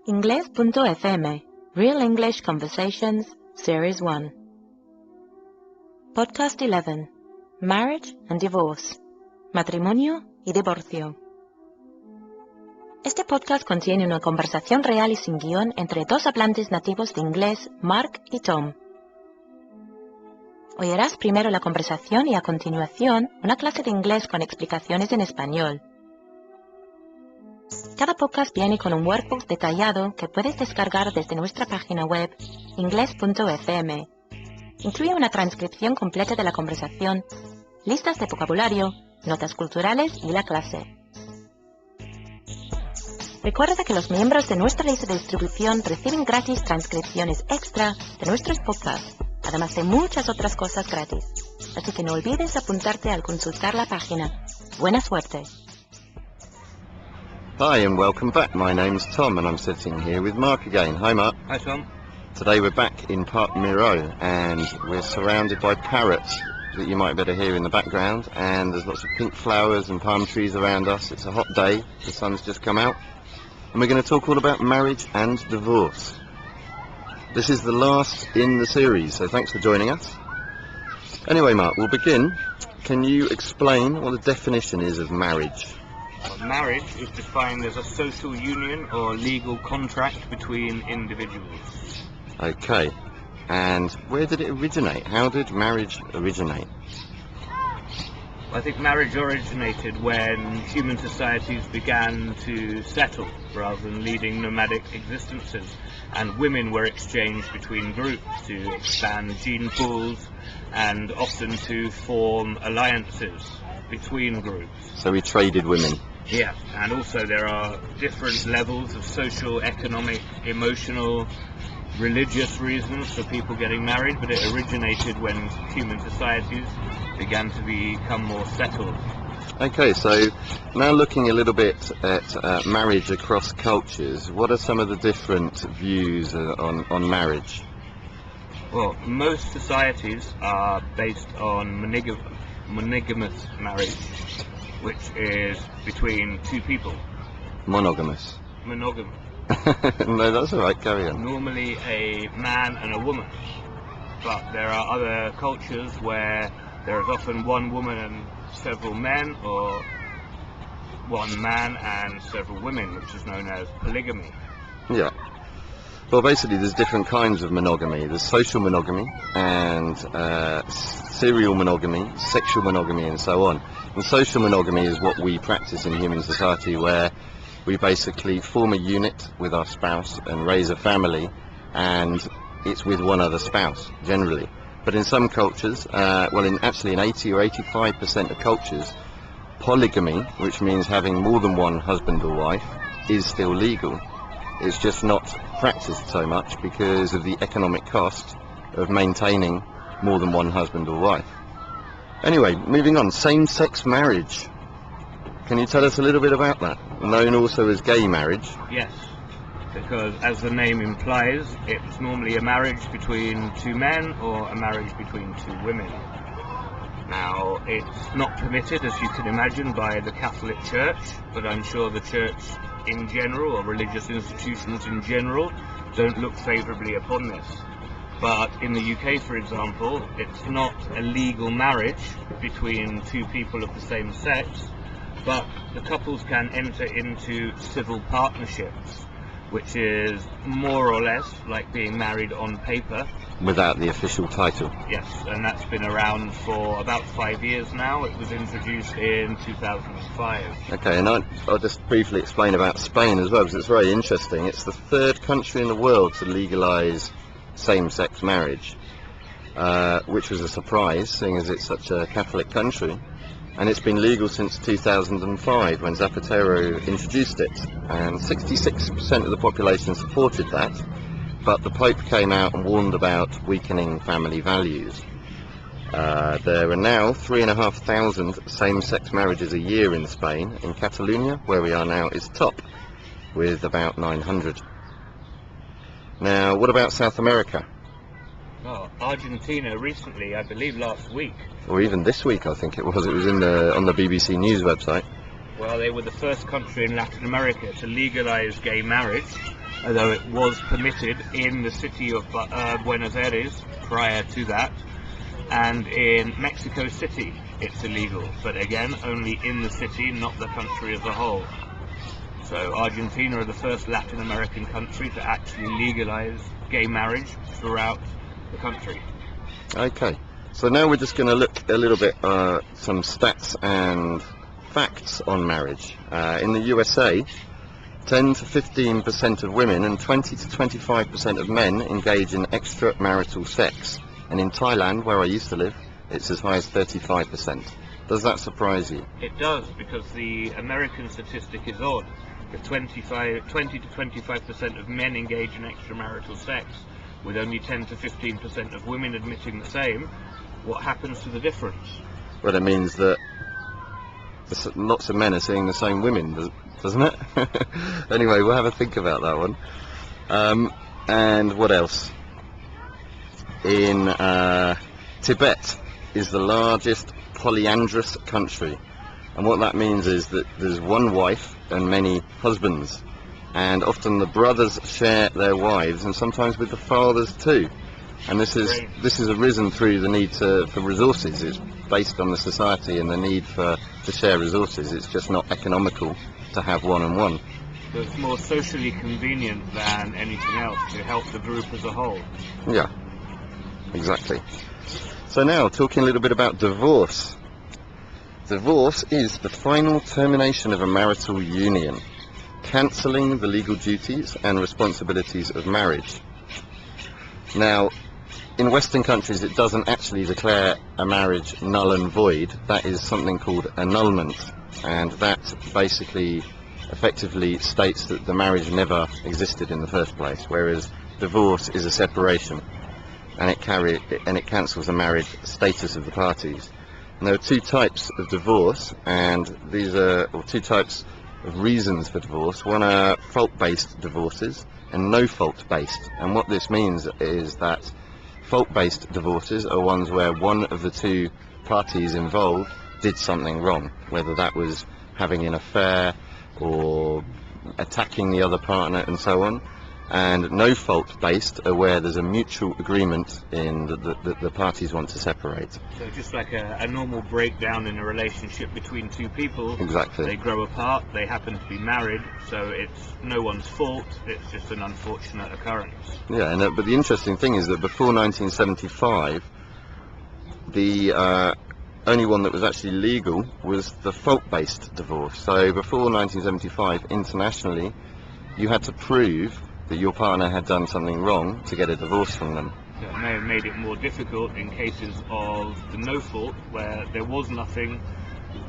Ingles.fm, Real English Conversations, Series 1. Podcast 11, Marriage and Divorce, Matrimonio y Divorcio. Este podcast contiene una conversación real y sin guión entre dos hablantes nativos de inglés, Mark y Tom. Oirás primero la conversación y a continuación una clase de inglés con explicaciones en español. Cada podcast viene con un workbook detallado que puedes descargar desde nuestra página web, ingles.fm. Incluye una transcripción completa de la conversación, listas de vocabulario, notas culturales y la clase. Recuerda que los miembros de nuestra lista de distribución reciben gratis transcripciones extra de nuestros podcasts, además de muchas otras cosas gratis. Así que no olvides apuntarte al consultar la página. ¡Buena suerte! Hi and welcome back. My name's Tom and I'm sitting here with Mark again. Hi Mark. Hi Tom. Today we're back in Park Miro and we're surrounded by parrots that you might better hear in the background, and there's lots of pink flowers and palm trees around us. It's a hot day, the sun's just come out, and we're going to talk all about marriage and divorce. This is the last in the series, so thanks for joining us. Anyway Mark, we'll begin. Can you explain what the definition is of marriage? Marriage is defined as a social union or legal contract between individuals. Okay, and where did it originate? How did marriage originate? I think marriage originated when human societies began to settle rather than leading nomadic existences, and women were exchanged between groups to expand gene pools and often to form alliances between groups. So we traded women. Yeah, and also there are different levels of social, economic, emotional, religious reasons for people getting married, but it originated when human societies began to become more settled. Okay, so now looking a little bit at marriage across cultures, what are some of the different views on marriage? Well, most societies are based on monogamous marriage, which is between two people. Monogamous. Monogamous. No, that's alright, carry on. Normally a man and a woman, but there are other cultures where there is often one woman and several men, or one man and several women, which is known as polygamy. Yeah. Well, basically there's different kinds of monogamy. There's social monogamy and serial monogamy, sexual monogamy and so on. And social monogamy is what we practice in human society, where we basically form a unit with our spouse and raise a family, and it's with one other spouse generally. But in some cultures, in 80 or 85% of cultures, polygamy, which means having more than one husband or wife, is still legal. It's just not practiced so much because of the economic cost of maintaining more than one husband or wife. Anyway, moving on, same-sex marriage. Can you tell us a little bit about that? Known also as gay marriage. Yes, because as the name implies, it's normally a marriage between two men or a marriage between two women. Now, it's not permitted, as you can imagine, by the Catholic Church, but I'm sure the Church in general, or religious institutions in general, don't look favourably upon this. But in the UK, for example, it's not a legal marriage between two people of the same sex, but the couples can enter into civil partnerships, which is more or less like being married on paper. Without the official title. Yes, and that's been around for about 5 years now. It was introduced in 2005. Okay, and I'll just briefly explain about Spain as well, because it's very interesting. It's the third country in the world to legalise same-sex marriage, which was a surprise, seeing as it's such a Catholic country. And it's been legal since 2005, when Zapatero introduced it, and 66% of the population supported that, but the Pope came out and warned about weakening family values. There are now 3,500 same-sex marriages a year in Spain. In Catalonia, where we are now, is top, with about 900. Now, what about South America? Oh, Argentina recently, I believe last week. Or even this week, I think it was. It was on the BBC News website. Well, they were the first country in Latin America to legalize gay marriage, although it was permitted in the city of Buenos Aires prior to that, and in Mexico City it's illegal, but again only in the city, not the country as a whole. So Argentina are the first Latin American country to actually legalize gay marriage throughout the country. Okay, so now we're just going to look a little bit some stats and facts on marriage. In the USA, 10 to 15% of women and 20 to 25% of men engage in extramarital sex, and in Thailand, where I used to live, it's as high as 35%. Does that surprise you? It does, because the American statistic is odd. If 20 to 25% of men engage in extramarital sex, with only 10 to 15% of women admitting the same, what happens to the difference? Well, it means that lots of men are seeing the same women, doesn't it? Anyway, we'll have a think about that one. And what else? In Tibet is the largest polyandrous country, and what that means is that there's one wife and many husbands, and often the brothers share their wives, and sometimes with the fathers too. And this is arisen through the need for resources. It's based on the society and the need to share resources. It's just not economical to have one and one. So it's more socially convenient than anything else to help the group as a whole. Yeah, exactly. So now, talking a little bit about divorce. Divorce is the final termination of a marital union, cancelling the legal duties and responsibilities of marriage. Now, in Western countries, it doesn't actually declare a marriage null and void. That is something called annulment, and that basically effectively states that the marriage never existed in the first place, whereas divorce is a separation, and it cancels the marriage status of the parties. And there are two types of divorce, and these are two types of reasons for divorce. One are fault-based divorces and no-fault-based. And what this means is that fault-based divorces are ones where one of the two parties involved did something wrong, whether that was having an affair or attacking the other partner and so on. And no fault based are where there's a mutual agreement in the parties want to separate. So just like a normal breakdown in a relationship between two people. Exactly. They grow apart, they happen to be married, so it's no one's fault, it's just an unfortunate occurrence. Yeah, but the interesting thing is that before 1975, the only one that was actually legal was the fault-based divorce. So before 1975, internationally, you had to prove that your partner had done something wrong to get a divorce from them. So it may have made it more difficult in cases of the no fault, where there was nothing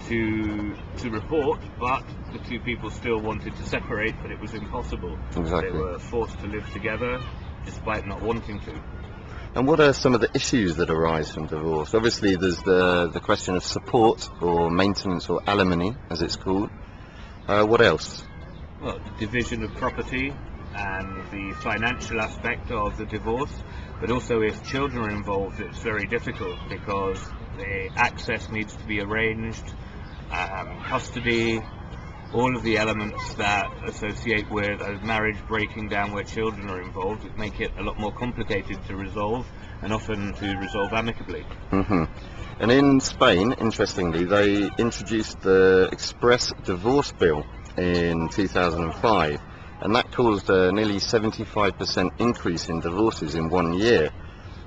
to report, but the two people still wanted to separate, but it was impossible. Exactly. They were forced to live together despite not wanting to. And what are some of the issues that arise from divorce? Obviously there's the question of support or maintenance or alimony, as it's called. What else? Well, the division of property and the financial aspect of the divorce, but also if children are involved, it's very difficult because the access needs to be arranged, custody, all of the elements that associate with a marriage breaking down where children are involved, it make it a lot more complicated to resolve, and often to resolve amicably. And in Spain, interestingly, they introduced the Express Divorce Bill in 2005, and that caused a nearly 75% increase in divorces in 1 year.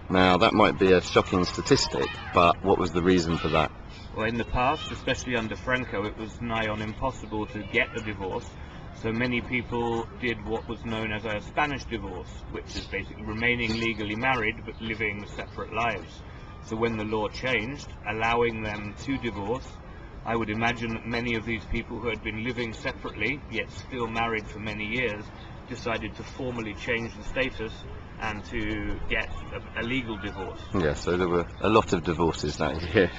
Now that might be a shocking statistic, but what was the reason for that? Well, in the past, especially under Franco, it was nigh on impossible to get a divorce, so many people did what was known as a Spanish divorce, which is basically remaining legally married but living separate lives. So when the law changed, allowing them to divorce, I would imagine that many of these people who had been living separately, yet still married for many years, decided to formally change the status and to get a legal divorce. Yeah, so there were a lot of divorces that year.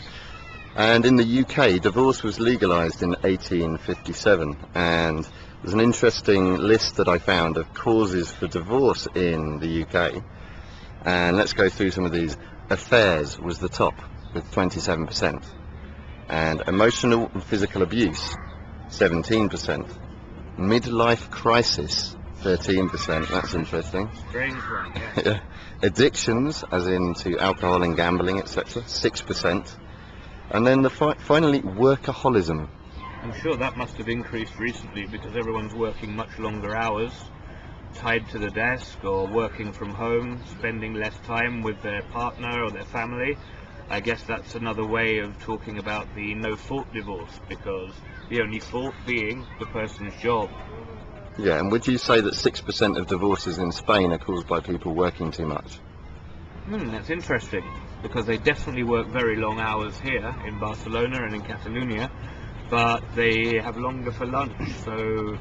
And in the UK, divorce was legalised in 1857, and there's an interesting list that I found of causes for divorce in the UK. And let's go through some of these. Affairs was the top, with 27%. And emotional and physical abuse 17%. Midlife crisis, 13%. That's interesting. Strange one, yeah. Yeah. Addictions, as in to alcohol and gambling, etc., 6%. And then finally, workaholism. I'm sure that must have increased recently because everyone's working much longer hours, tied to the desk or working from home, spending less time with their partner or their family. I guess that's another way of talking about the no-fault divorce, because the only fault being the person's job. Yeah, and would you say that 6% of divorces in Spain are caused by people working too much? That's interesting, because they definitely work very long hours here in Barcelona and in Catalonia, but they have longer for lunch. So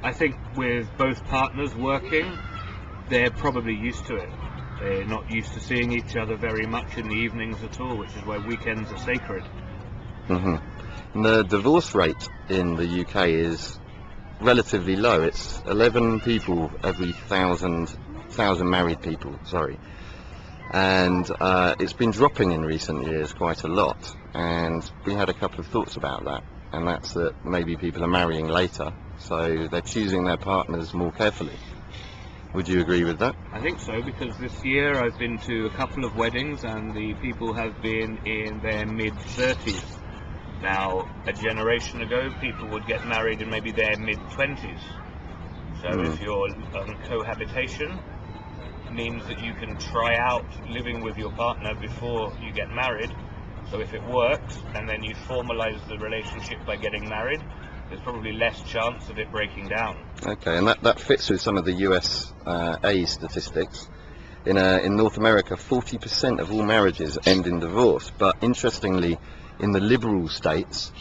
I think with both partners working, they're probably used to it. They're not used to seeing each other very much in the evenings at all, which is why weekends are sacred. And the divorce rate in the UK is relatively low. It's 11 people every thousand married people, sorry. And it's been dropping in recent years quite a lot. And we had a couple of thoughts about that. And that's that maybe people are marrying later, so they're choosing their partners more carefully. Would you agree with that? I think so, because this year I've been to a couple of weddings and the people have been in their mid-30s. Now, a generation ago, people would get married in maybe their mid-20s. So if your cohabitation means that you can try out living with your partner before you get married, so if it works and then you formalize the relationship by getting married, there's probably less chance of it breaking down. Okay, and that fits with some of the USA statistics. In North America, 40% of all marriages end in divorce, but interestingly, in the liberal states,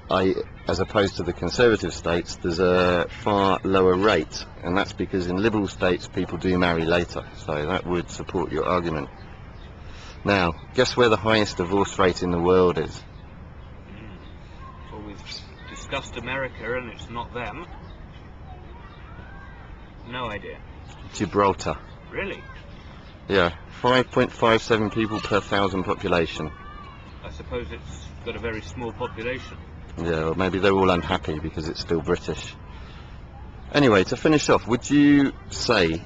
as opposed to the conservative states, there's a far lower rate, and that's because in liberal states people do marry later, so that would support your argument. Now, guess where the highest divorce rate in the world is? Well, we've discussed America and it's not them. No idea. Gibraltar. Really? Yeah, 5.57 people per thousand population. I suppose it's got a very small population. Yeah, or maybe they're all unhappy because it's still British. Anyway, to finish off, would you say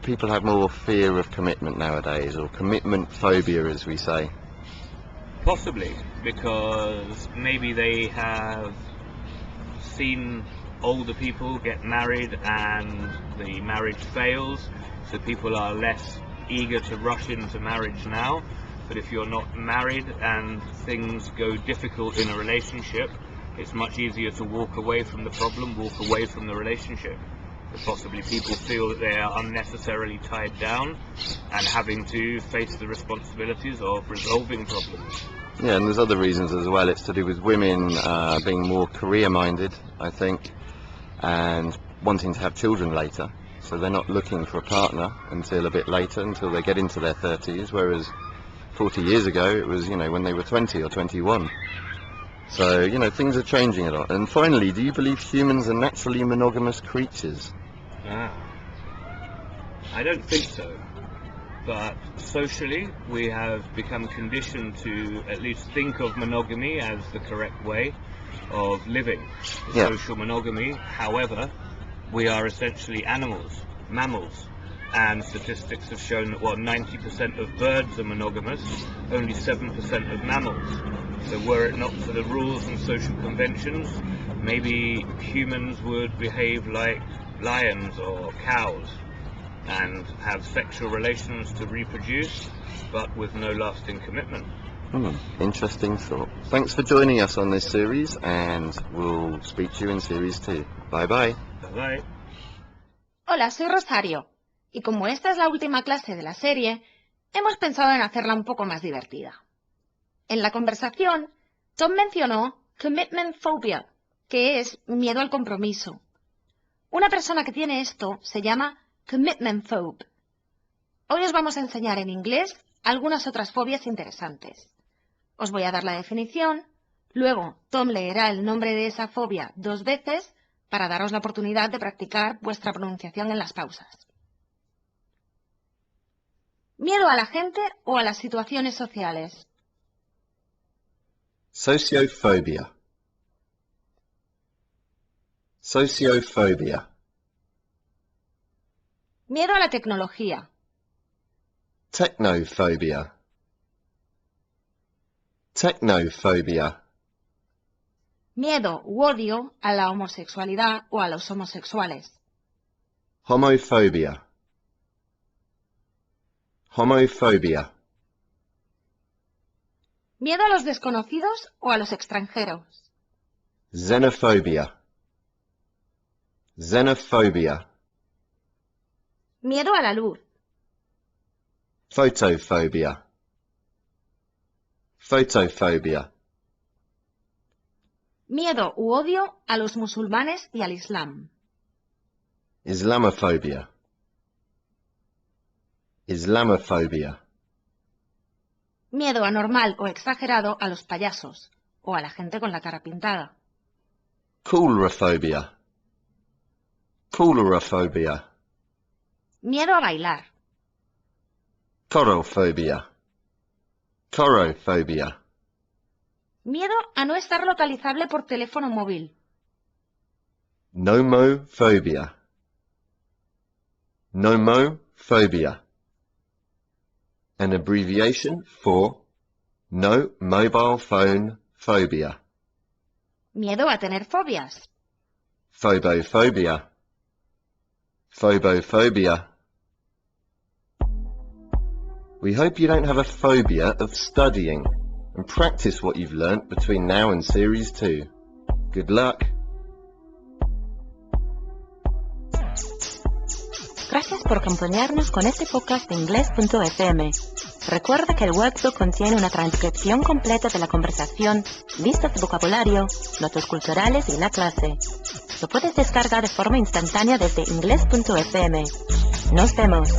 people have more fear of commitment nowadays, or commitment phobia as we say? Possibly, because maybe they have seen older people get married and the marriage fails, so people are less eager to rush into marriage now. But if you're not married and things go difficult in a relationship, it's much easier to walk away from the problem, walk away from the relationship. But possibly people feel that they are unnecessarily tied down and having to face the responsibilities of resolving problems. Yeah, and there's other reasons as well. It's to do with women being more career-minded, I think, and wanting to have children later. So they're not looking for a partner until a bit later, until they get into their 30s, whereas 40 years ago it was, when they were 20 or 21. So, things are changing a lot. And finally, do you believe humans are naturally monogamous creatures? I don't think so. But socially, we have become conditioned to at least think of monogamy as the correct way of living. Social monogamy, however, we are essentially animals, mammals. And statistics have shown that 90% of birds are monogamous, only 7% of mammals. So were it not for the rules and social conventions, maybe humans would behave like lions or cows and have sexual relations to reproduce, but with no lasting commitment. Interesting thought. Thanks for joining us on this series, and we'll speak to you in series 2. Bye bye. Bye bye. Hola, soy Rosario. Y como esta es la última clase de la serie, hemos pensado en hacerla un poco más divertida. En la conversación, Tom mencionó commitment phobia, que es miedo al compromiso. Una persona que tiene esto se llama commitment phobe. Hoy os vamos a enseñar en inglés algunas otras fobias interesantes. Os voy a dar la definición, luego Tom leerá el nombre de esa fobia 2 veces para daros la oportunidad de practicar vuestra pronunciación en las pausas. Miedo a la gente o a las situaciones sociales. Sociophobia. Sociophobia. Miedo a la tecnología. Technophobia. Technophobia. Miedo u odio a la homosexualidad o a los homosexuales. Homophobia. Homophobia. Miedo a los desconocidos o a los extranjeros. Xenophobia. Xenophobia. Miedo a la luz. Photophobia. Photophobia. Miedo u odio a los musulmanes y al Islam. Islamophobia. Islamophobia. Miedo anormal o exagerado a los payasos o a la gente con la cara pintada. Coulrophobia. Coulrophobia. Miedo a bailar. Chorophobia. Chorophobia. Miedo a no estar localizable por teléfono móvil. Nomophobia. Nomophobia. An abbreviation for no mobile phone phobia. Miedo a tener fobias. Phobophobia. Phobophobia. We hope you don't have a phobia of studying and practice what you've learnt between now and Series 2. Good luck. Gracias por acompañarnos con este podcast de Inglés.fm. Recuerda que el workbook contiene una transcripción completa de la conversación, listas de vocabulario, notas culturales y la clase. Lo puedes descargar de forma instantánea desde Inglés.fm. ¡Nos vemos!